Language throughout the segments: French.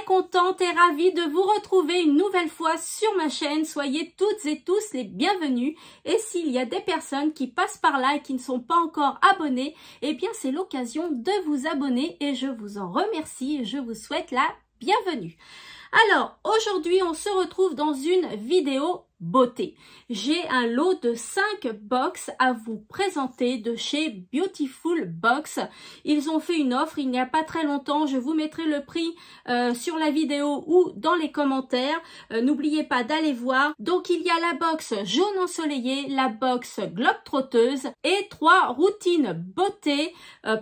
Contente et ravie de vous retrouver une nouvelle fois sur ma chaîne. Soyez toutes et tous les bienvenus. Et s'il y a des personnes qui passent par là et qui ne sont pas encore abonnées, eh bien c'est l'occasion de vous abonner et je vous en remercie et je vous souhaite la bienvenue. Alors, aujourd'hui, on se retrouve dans une vidéo beauté. J'ai un lot de 5 box à vous présenter de chez Beautiful Box. Ils ont fait une offre il n'y a pas très longtemps. Je vous mettrai le prix sur la vidéo ou dans les commentaires. N'oubliez pas d'aller voir. Donc, il y a la box jaune ensoleillé, la box globe trotteuse et 3 routines beauté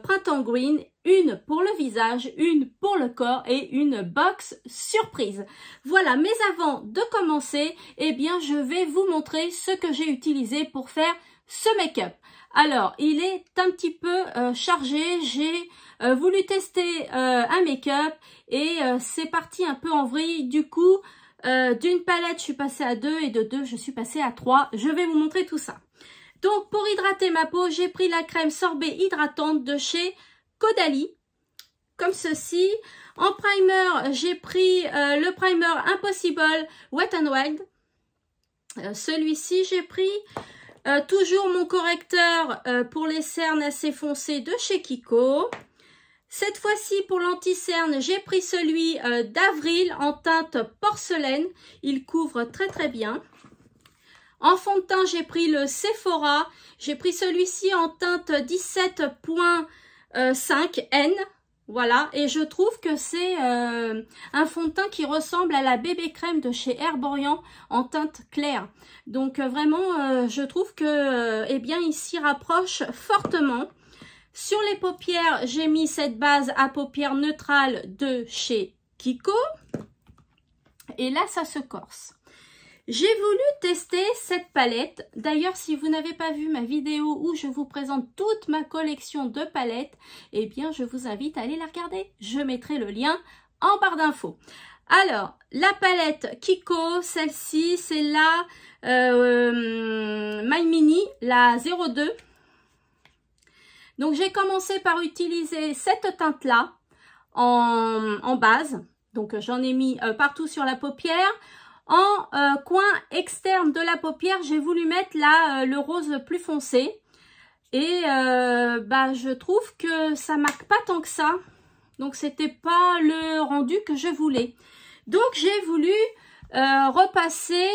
printemps green. Une pour le visage, une pour le corps et une box surprise. Voilà, mais avant de commencer, eh bien, je vais vous montrer ce que j'ai utilisé pour faire ce make-up. Alors, il est un petit peu chargé. J'ai voulu tester un make-up et c'est parti un peu en vrille. Du coup, d'une palette, je suis passée à 2 et de 2, je suis passée à 3. Je vais vous montrer tout ça. Donc, pour hydrater ma peau, j'ai pris la crème sorbet hydratante de chez Caudalie, comme ceci. En primer, j'ai pris le primer Impossible Wet n Wild. Celui-ci, j'ai pris toujours mon correcteur pour les cernes assez foncées de chez Kiko. Cette fois-ci, pour l'anti-cerne, j'ai pris celui d'Avril en teinte porcelaine. Il couvre très très bien. En fond de teint, j'ai pris le Sephora. J'ai pris celui-ci en teinte 17.5N, voilà, et je trouve que c'est un fond de teint qui ressemble à la bébé crème de chez Herborian en teinte claire. Donc vraiment, je trouve que eh bien, il s'y rapproche fortement. Sur les paupières, j'ai mis cette base à paupières neutrales de chez Kiko. Et là, ça se corse. J'ai voulu tester cette palette. D'ailleurs, si vous n'avez pas vu ma vidéo où je vous présente toute ma collection de palettes, eh bien, je vous invite à aller la regarder. Je mettrai le lien en barre d'infos. Alors, la palette Kiko, celle-ci, c'est la My Mini, la 02. Donc, j'ai commencé par utiliser cette teinte-là en base. Donc, j'en ai mis partout sur la paupière. En coin externe de la paupière, j'ai voulu mettre là le rose plus foncé. Et je trouve que ça marque pas tant que ça. Donc, c'était pas le rendu que je voulais. Donc, j'ai voulu repasser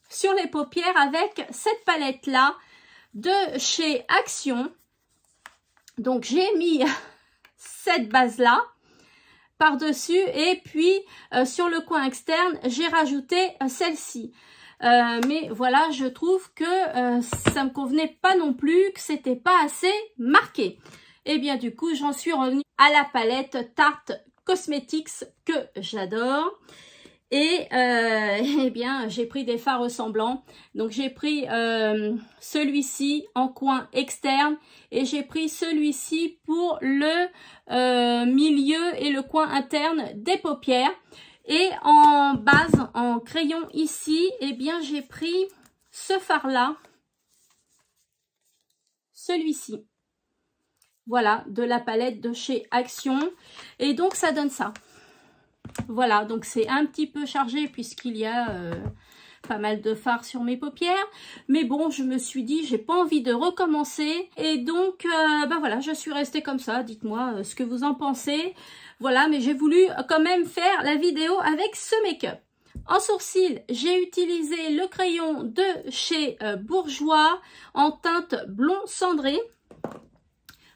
sur les paupières avec cette palette-là de chez Action. Donc, j'ai mis cette base-là par-dessus et puis sur le coin externe, j'ai rajouté celle-ci. Mais voilà, je trouve que ça me convenait pas non plus, que c'était pas assez marqué. Et bien du coup, j'en suis revenue à la palette Tarte Cosmetics que j'adore. Et eh bien, j'ai pris des fards ressemblants. Donc, j'ai pris celui-ci en coin externe et j'ai pris celui-ci pour le milieu et le coin interne des paupières. Et en base, en crayon ici, eh bien, j'ai pris ce fard-là, celui-ci. Voilà, de la palette de chez Action. Et donc, ça donne ça. Voilà, donc c'est un petit peu chargé puisqu'il y a pas mal de fard sur mes paupières. Mais bon, je me suis dit, j'ai pas envie de recommencer. Et donc, voilà, je suis restée comme ça. Dites-moi ce que vous en pensez. Voilà, mais j'ai voulu quand même faire la vidéo avec ce make-up. En sourcil, j'ai utilisé le crayon de chez Bourjois en teinte blond cendré.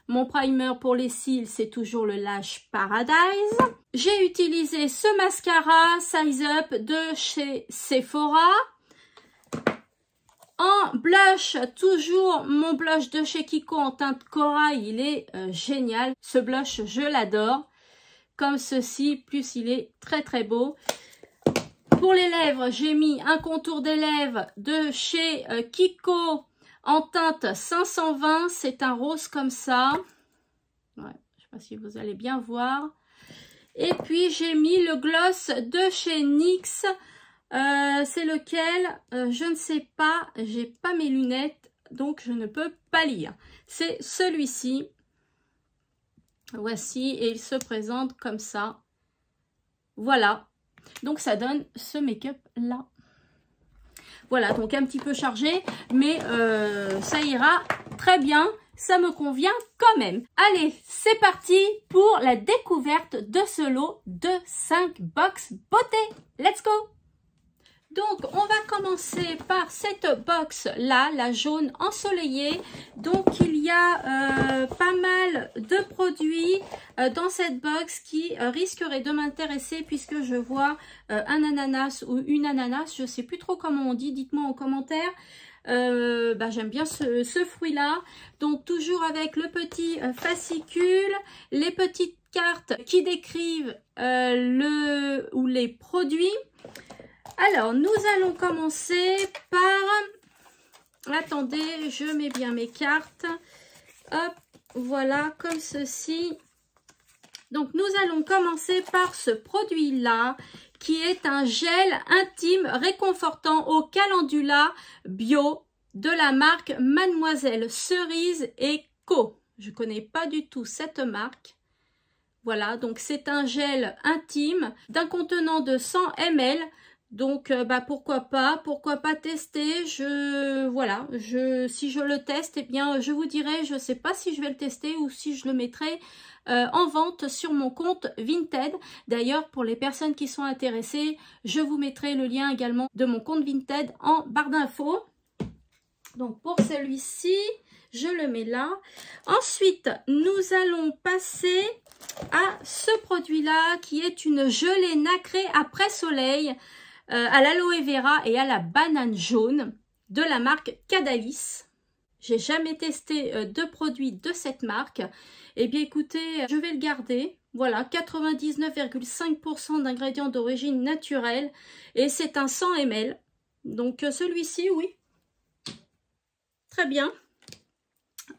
Mon primer pour les cils, c'est toujours le Lash Paradise. J'ai utilisé ce mascara Size Up de chez Sephora. En blush, toujours mon blush de chez Kiko en teinte corail. Il est génial. Ce blush, je l'adore. Comme ceci, plus il est très très beau. Pour les lèvres, j'ai mis un contour des lèvres de chez Kiko en teinte 520. C'est un rose comme ça. Ouais, je ne sais pas si vous allez bien voir. Et puis, j'ai mis le gloss de chez NYX. C'est lequel? Je ne sais pas. J'ai pas mes lunettes, donc je ne peux pas lire. C'est celui-ci. Voici, et il se présente comme ça. Voilà. Donc, ça donne ce make-up là. Voilà, donc un petit peu chargé, mais ça ira très bien. Ça me convient quand même. Allez, c'est parti pour la découverte de ce lot de 5 box beauté. Let's go! Donc, on va commencer par cette box-là, la jaune ensoleillée. Donc, il y a pas mal de produits dans cette box qui risqueraient de m'intéresser puisque je vois un ananas ou une ananas. Je ne sais plus trop comment on dit, dites-moi en commentaire. J'aime bien ce fruit-là. Donc, toujours avec le petit fascicule, les petites cartes qui décrivent les produits. Alors, nous allons commencer par... Attendez, je mets bien mes cartes. Hop, voilà, comme ceci. Donc, nous allons commencer par ce produit-là, qui est un gel intime réconfortant au calendula bio de la marque Mademoiselle Cerise & Co. Je ne connais pas du tout cette marque. Voilà, donc c'est un gel intime d'un contenant de 100 ml. Donc, pourquoi pas tester. Si je le teste, eh bien, je vous dirai, je ne sais pas si je vais le tester ou si je le mettrai en vente sur mon compte Vinted. D'ailleurs, pour les personnes qui sont intéressées, je vous mettrai le lien également de mon compte Vinted en barre d'infos. Donc, pour celui-ci, je le mets là. Ensuite, nous allons passer à ce produit-là qui est une gelée nacrée après soleil. À l'aloe vera et à la banane jaune de la marque Cadalis. J'ai jamais testé de produits de cette marque. Eh bien écoutez, je vais le garder. Voilà, 99,5% d'ingrédients d'origine naturelle et c'est un 100 ml. Donc celui-ci, oui. Très bien.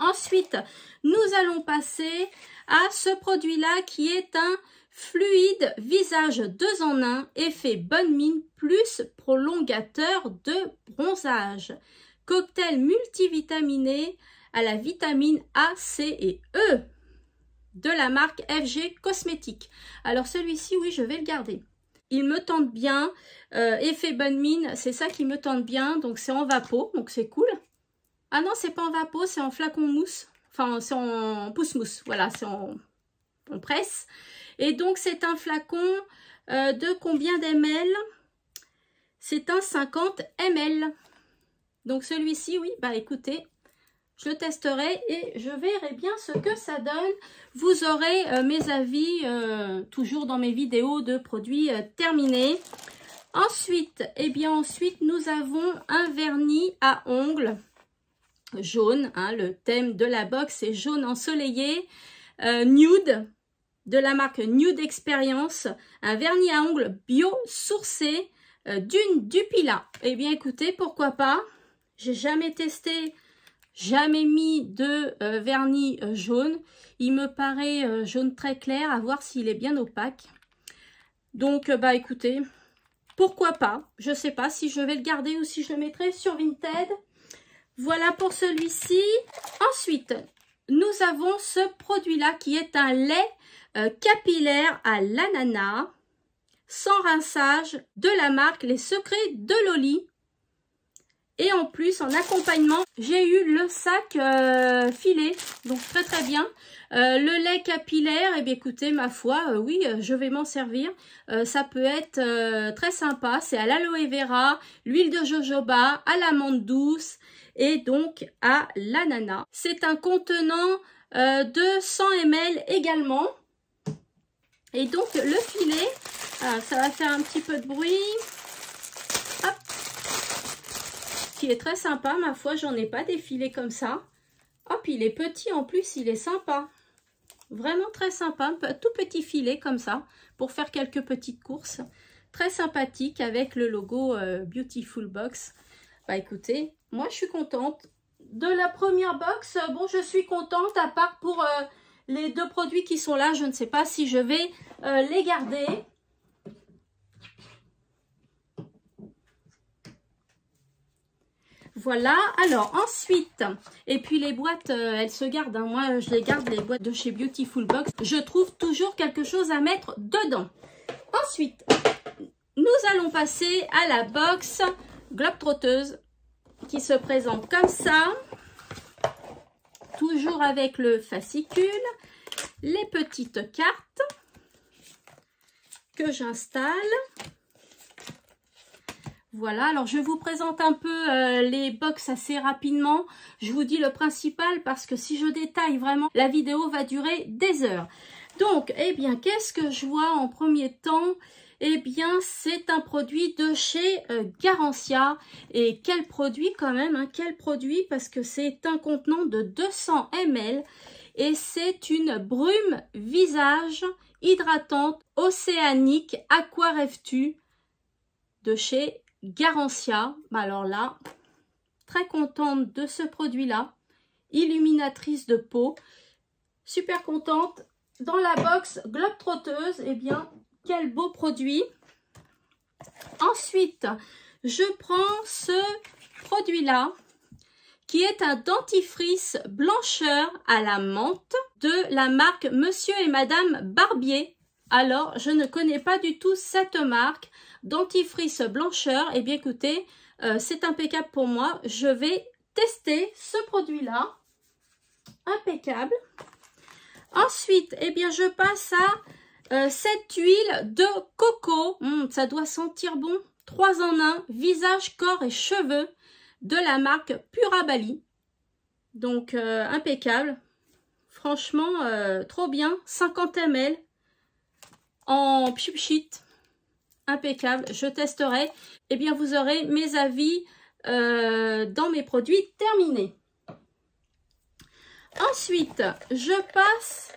Ensuite, nous allons passer à ce produit-là qui est un fluide visage 2 en 1, effet bonne mine plus prolongateur de bronzage. Cocktail multivitaminé à la vitamine A, C et E de la marque FG Cosmétiques. Alors celui-ci, oui, je vais le garder. Il me tente bien. Effet bonne mine, c'est ça qui me tente bien. Donc c'est en vapeau, donc c'est cool. Ah non, c'est pas en vapeau, c'est en flacon mousse. Enfin, c'est en pousse-mousse. Voilà, c'est en presse. Et donc, c'est un flacon de combien d'ml? C'est un 50 ml. Donc, celui-ci, oui, écoutez, je le testerai et je verrai bien ce que ça donne. Vous aurez mes avis toujours dans mes vidéos de produits terminés. Ensuite, nous avons un vernis à ongles jaune. Le thème de la box est jaune ensoleillé, nude. De la marque Nude Experience, un vernis à ongles bio-sourcé d'une Dupila. Eh bien, écoutez, pourquoi pas? J'ai jamais testé, jamais mis de vernis jaune. Il me paraît jaune très clair, à voir s'il est bien opaque. Donc, écoutez, pourquoi pas? Je sais pas si je vais le garder ou si je le mettrai sur Vinted. Voilà pour celui-ci. Ensuite, nous avons ce produit-là qui est un lait capillaire à l'ananas, sans rinçage, de la marque Les Secrets de Loli. Et en plus, en accompagnement, j'ai eu le sac filet, donc très très bien. Le lait capillaire, eh bien écoutez, ma foi, oui, je vais m'en servir. Ça peut être très sympa. C'est à l'aloe vera, l'huile de jojoba, à l'amande douce et donc à l'ananas. C'est un contenant de 100 ml également. Et donc le filet, ça va faire un petit peu de bruit. Hop. Qui est très sympa, ma foi, j'en ai pas des filets comme ça. Hop, il est petit en plus, il est sympa. Vraiment très sympa, un tout petit filet comme ça, pour faire quelques petites courses. très sympathique avec le logo Beautiful Box. Bah écoutez, moi je suis contente de la première box. Bon, je suis contente à part pour les deux produits qui sont là. Je ne sais pas si je vais les garder. Voilà, alors ensuite, et puis les boîtes, elles se gardent, hein. Moi je les garde, les boîtes de chez Beautiful Box. Je trouve toujours quelque chose à mettre dedans. Ensuite, nous allons passer à la box Globetrotteuse qui se présente comme ça. Toujours avec le fascicule, les petites cartes que j'installe. Voilà, alors je vous présente un peu les box assez rapidement. Je vous dis le principal parce que si je détaille vraiment, la vidéo va durer des heures. Donc, eh bien, qu'est-ce que je vois en premier temps? Eh bien, c'est un produit de chez Garancia. Et quel produit quand même, hein, quel produit, parce que c'est un contenant de 200 ml. Et c'est une brume visage hydratante océanique Aqua Rêves-tu de chez Garancia. Alors là, très contente de ce produit-là. Illuminatrice de peau. Super contente. Dans la box Globetrotteuse, eh bien, quel beau produit. Ensuite, je prends ce produit-là, qui est un dentifrice blancheur à la menthe de la marque Monsieur et Madame Barbier. Alors, je ne connais pas du tout cette marque. Dentifrice blancheur, et bien écoutez, c'est impeccable pour moi. Je vais tester ce produit-là. Impeccable. Ensuite, eh bien, je passe à cette huile de coco. Ça doit sentir bon. 3 en 1, visage, corps et cheveux de la marque Purabali. Donc, impeccable. Franchement, trop bien. 50 ml en pchit. Impeccable, je testerai. Eh bien, vous aurez mes avis dans mes produits terminés. Ensuite, je passe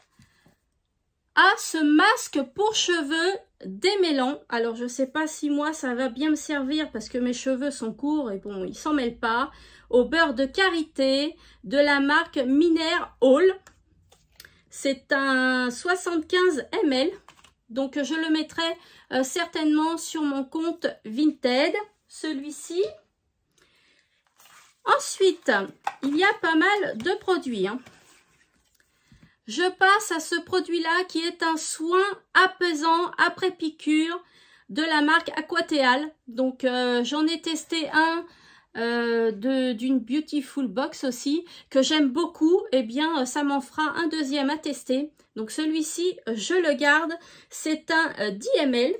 à ce masque pour cheveux démêlant. Alors, je ne sais pas si moi, ça va bien me servir parce que mes cheveux sont courts et bon, ils s'en mêlent pas. Au beurre de karité de la marque Miner Hall. C'est un 75 ml. Donc, je le mettrai certainement sur mon compte Vinted, celui-ci. Ensuite, il y a pas mal de produits. Je passe à ce produit-là qui est un soin apaisant après piqûre de la marque Aquateal. Donc, j'en ai testé un d'une Beautiful Box aussi que j'aime beaucoup. Eh bien, ça m'en fera un deuxième à tester. Donc, celui-ci, je le garde. C'est un 10 ml.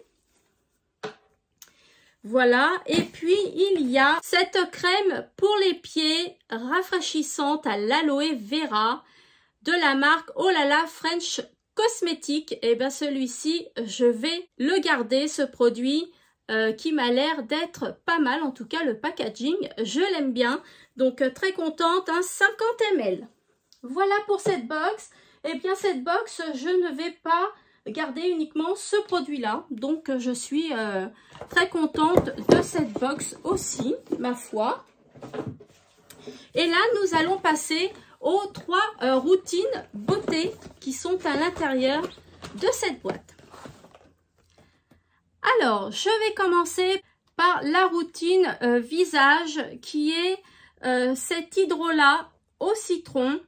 Voilà, et puis il y a cette crème pour les pieds rafraîchissante à l'aloe vera de la marque Oh là là French Cosmétique. Et bien celui-ci, je vais le garder, ce produit qui m'a l'air d'être pas mal. En tout cas, le packaging, je l'aime bien. Donc très contente, 50 ml. Voilà pour cette box. Et bien cette box, je ne vais pas garder uniquement ce produit-là. Donc, je suis très contente de cette box aussi, ma foi. Et là, nous allons passer aux 3 routines beauté qui sont à l'intérieur de cette boîte. Alors, je vais commencer par la routine visage qui est cet hydrolat au citron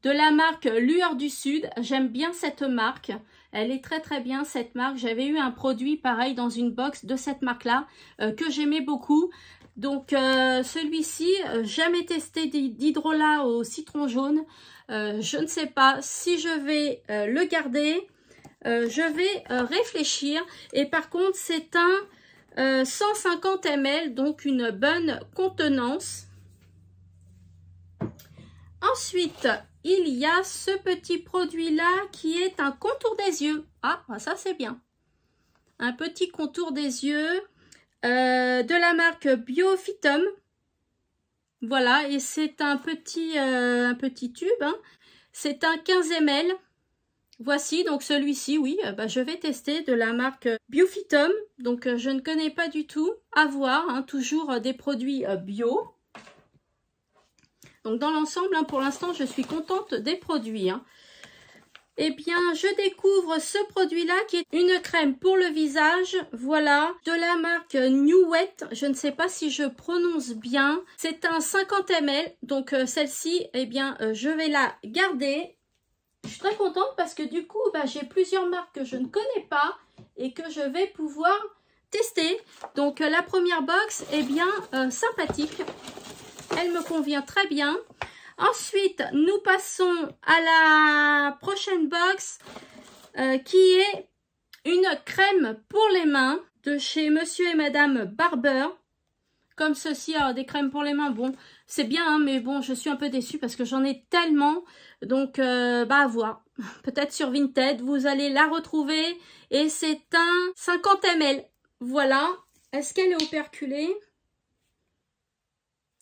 de la marque Lueur du Sud. J'aime bien cette marque. Elle est très très bien cette marque. J'avais eu un produit pareil dans une box de cette marque-là que j'aimais beaucoup. Donc celui-ci, jamais testé d'hydrolat au citron jaune. Je ne sais pas si je vais le garder. Je vais réfléchir. Et par contre, c'est un 150 ml, donc une bonne contenance. Ensuite, il y a ce petit produit-là qui est un contour des yeux. Ah, ça c'est bien. Un petit contour des yeux de la marque Biophytum. Voilà, et c'est un petit tube. C'est un 15 ml. Voici donc celui-ci, oui, je vais tester de la marque Biophytum. Donc je ne connais pas du tout. À voir, hein, toujours des produits bio. Donc dans l'ensemble, hein, pour l'instant, je suis contente des produits. Hein. Eh bien, je découvre ce produit-là qui est une crème pour le visage. Voilà, de la marque New Wet. Je ne sais pas si je prononce bien. C'est un 50 ml. Donc celle-ci, eh bien, je vais la garder. Je suis très contente parce que du coup, j'ai plusieurs marques que je ne connais pas et que je vais pouvoir tester. Donc la première box est bien sympathique. Elle me convient très bien. Ensuite, nous passons à la prochaine box qui est une crème pour les mains de chez Monsieur et Madame Barber. Comme ceci, alors des crèmes pour les mains, bon, c'est bien, hein, mais bon, je suis un peu déçue parce que j'en ai tellement. Donc, à voir. Peut-être sur Vinted, vous allez la retrouver. Et c'est un 50 ml. Voilà. Est-ce qu'elle est operculée?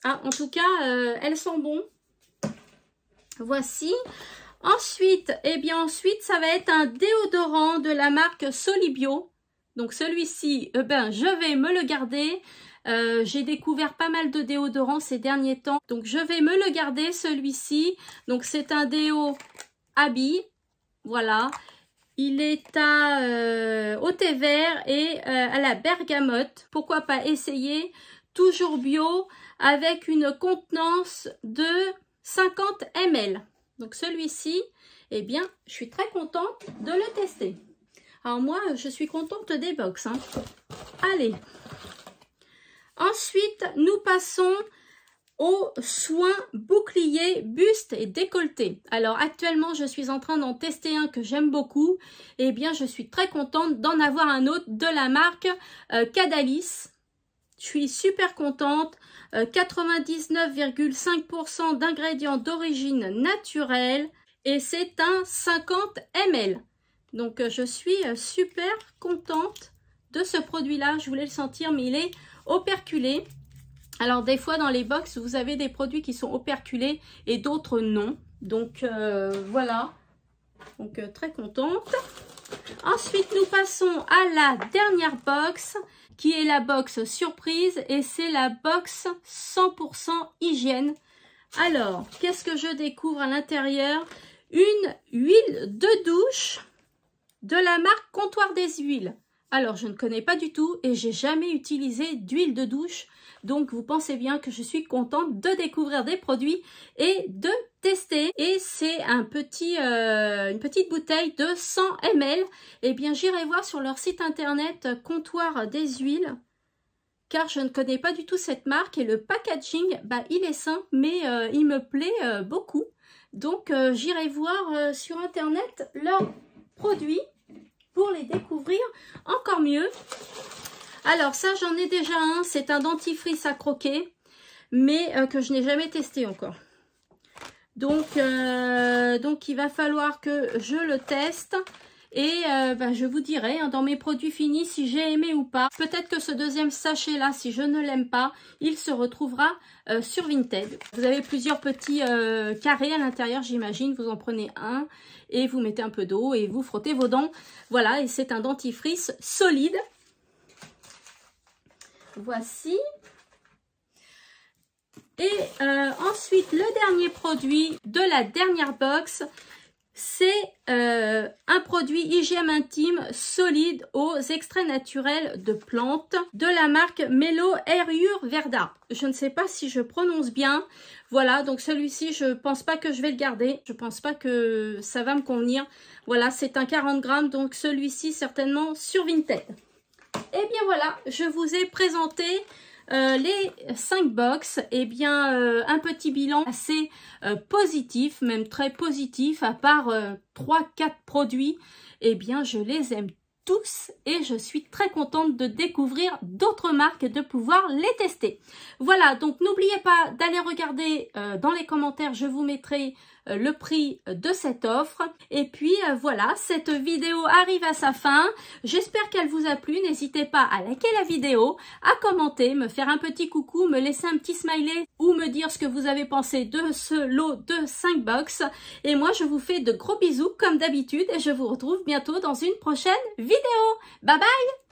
Ah, en tout cas, elles sont bonnes. Voici. Ensuite, ensuite, ça va être un déodorant de la marque Solibio. Donc, celui-ci, je vais me le garder. J'ai découvert pas mal de déodorants ces derniers temps. Donc, je vais me le garder, celui-ci. Donc, c'est un déo Abby. Voilà. Il est au thé vert et à la bergamote. Pourquoi pas essayer? Toujours bio avec une contenance de 50 ml. Donc, celui-ci, eh bien, je suis très contente de le tester. Alors, moi, je suis contente des box. Hein. Allez. Ensuite, nous passons aux soins bouclier, buste et décolleté. Alors actuellement, je suis en train d'en tester un que j'aime beaucoup. Et bien, je suis très contente d'en avoir un autre de la marque Cadalis. Je suis super contente. 99,5% d'ingrédients d'origine naturelle. Et c'est un 50 ml. Donc, je suis super contente de ce produit-là. Je voulais le sentir, mais il est operculé. Alors des fois dans les box vous avez des produits qui sont operculés et d'autres non. Donc voilà. Donc très contente. Ensuite nous passons à la dernière box qui est la box surprise et c'est la box 100% hygiène. Alors qu'est-ce que je découvre à l'intérieur? Une huile de douche de la marque Comptoir des Huiles. Alors, je ne connais pas du tout et j'ai jamais utilisé d'huile de douche. Donc, vous pensez bien que je suis contente de découvrir des produits et de tester. Et c'est une petite bouteille de 100 ml. Eh bien, j'irai voir sur leur site internet Comptoir des Huiles. Car je ne connais pas du tout cette marque et le packaging, il est simple, mais il me plaît beaucoup. Donc, j'irai voir sur internet leurs produits pour les découvrir encore mieux. Alors ça, j'en ai déjà un. C'est un dentifrice à croquer, mais que je n'ai jamais testé encore. Donc il va falloir que je le teste. Et je vous dirai hein, dans mes produits finis si j'ai aimé ou pas. Peut-être que ce deuxième sachet là, si je ne l'aime pas, il se retrouvera sur Vinted. Vous avez plusieurs petits carrés à l'intérieur, j'imagine. Vous en prenez un et vous mettez un peu d'eau et vous frottez vos dents. Voilà, et c'est un dentifrice solide. Voici. Et ensuite, le dernier produit de la dernière box, c'est un produit hygiène intime solide aux extraits naturels de plantes de la marque Melo Ayurveda. Je ne sais pas si je prononce bien. Voilà, donc celui-ci, je pense pas que je vais le garder. Je pense pas que ça va me convenir. Voilà, c'est un 40 grammes, donc celui-ci certainement sur Vinted. Et bien voilà, je vous ai présenté les 5 box. Et bien un petit bilan assez positif, même très positif, à part 3-4 produits. Et bien je les aime tous et je suis très contente de découvrir d'autres marques et de pouvoir les tester. Voilà, donc n'oubliez pas d'aller regarder dans les commentaires, je vous mettrai le prix de cette offre. Et puis voilà, cette vidéo arrive à sa fin. J'espère qu'elle vous a plu. N'hésitez pas à liker la vidéo, à commenter, me faire un petit coucou, me laisser un petit smiley ou me dire ce que vous avez pensé de ce lot de 5 box. Et moi, je vous fais de gros bisous comme d'habitude et je vous retrouve bientôt dans une prochaine vidéo. Bye bye!